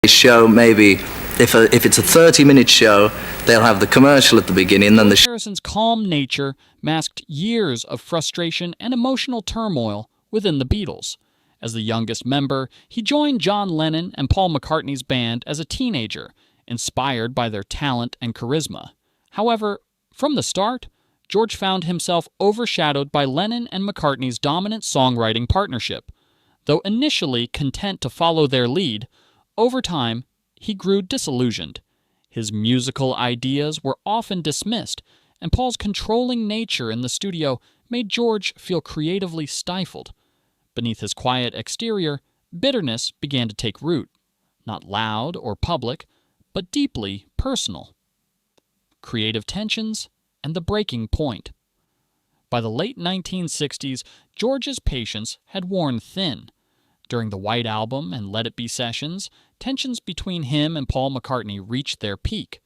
show, maybe if it's a 30-minute show, they'll have the commercial at the beginning, then the Harrison's calm nature masked years of frustration and emotional turmoil within the Beatles. As the youngest member, he joined John Lennon and Paul McCartney's band as a teenager, inspired by their talent and charisma. However, from the start, George found himself overshadowed by Lennon and McCartney's dominant songwriting partnership. Though initially content to follow their lead, over time, he grew disillusioned. His musical ideas were often dismissed, and Paul's controlling nature in the studio made George feel creatively stifled. Beneath his quiet exterior, bitterness began to take root, not loud or public, but deeply personal. Creative tensions and the breaking point. By the late 1960s, George's patience had worn thin. During the White Album and Let It Be sessions, tensions between him and Paul McCartney reached their peak.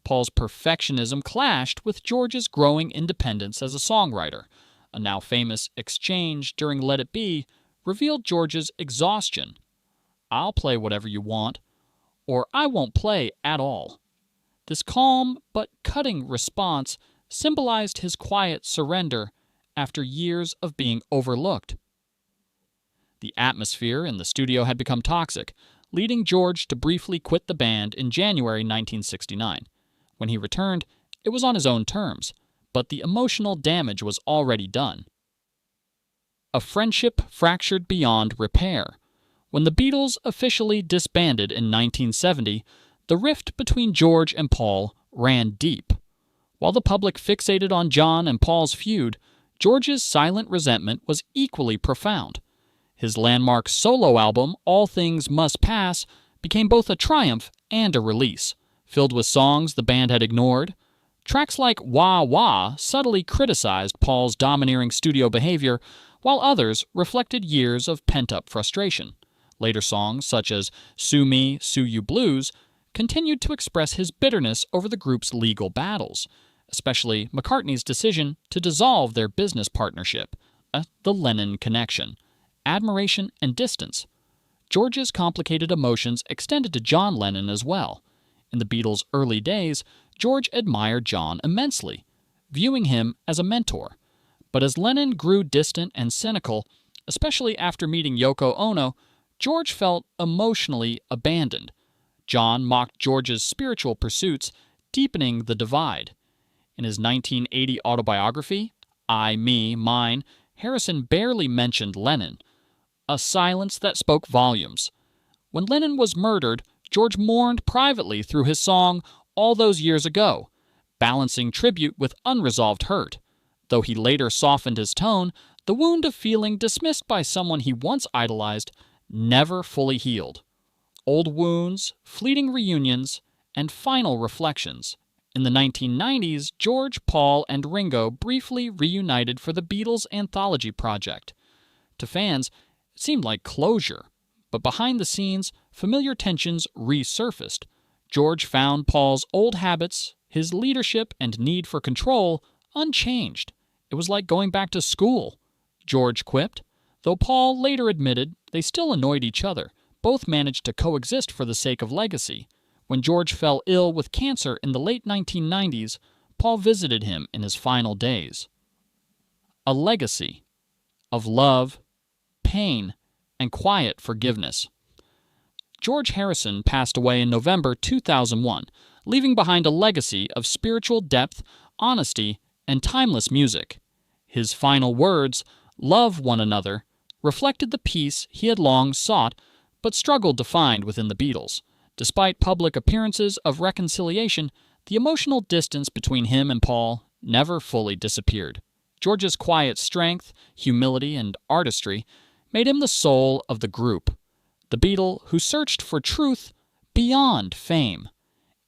Paul's perfectionism clashed with George's growing independence as a songwriter. A now famous exchange during Let It Be revealed George's exhaustion. "I'll play whatever you want," or "I won't play at all." This calm but cutting response symbolized his quiet surrender after years of being overlooked. The atmosphere in the studio had become toxic, leading George to briefly quit the band in January 1969. When he returned, it was on his own terms, but the emotional damage was already done. A friendship fractured beyond repair. When the Beatles officially disbanded in 1970, the rift between George and Paul ran deep. While the public fixated on John and Paul's feud, George's silent resentment was equally profound. His landmark solo album, All Things Must Pass, became both a triumph and a release, filled with songs the band had ignored. Tracks like Wah Wah subtly criticized Paul's domineering studio behavior, while others reflected years of pent-up frustration. Later songs, such as Sue Me, Sue You Blues, continued to express his bitterness over the group's legal battles, especially McCartney's decision to dissolve their business partnership, the Lennon connection. Admiration and distance. George's complicated emotions extended to John Lennon as well. In the Beatles' early days, George admired John immensely, viewing him as a mentor. But as Lennon grew distant and cynical, especially after meeting Yoko Ono, George felt emotionally abandoned. John mocked George's spiritual pursuits, deepening the divide. In his 1980 autobiography, I, Me, Mine, Harrison barely mentioned Lennon, a silence that spoke volumes. When Lennon was murdered, George mourned privately through his song All Those Years Ago, balancing tribute with unresolved hurt. Though he later softened his tone, the wound of feeling dismissed by someone he once idolized never fully healed. Old wounds, fleeting reunions, and final reflections. In the 1990s, George, Paul, and Ringo briefly reunited for the Beatles' anthology project. To fans, it seemed like closure, but behind the scenes, familiar tensions resurfaced. George found Paul's old habits, his leadership and need for control, unchanged. It was like going back to school, George quipped. Though Paul later admitted they still annoyed each other, both managed to coexist for the sake of legacy. When George fell ill with cancer in the late 1990s, Paul visited him in his final days. A legacy of love, pain, and quiet forgiveness. George Harrison passed away in November 2001, leaving behind a legacy of spiritual depth, honesty, and timeless music. His final words, "Love one another," reflected the peace he had long sought but struggled to find within the Beatles. Despite public appearances of reconciliation, the emotional distance between him and Paul never fully disappeared. George's quiet strength, humility, and artistry made him the soul of the group, the Beatle who searched for truth beyond fame.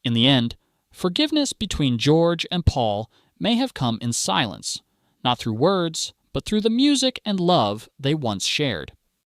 In the end, forgiveness between George and Paul may have come in silence, not through words, but through the music and love they once shared.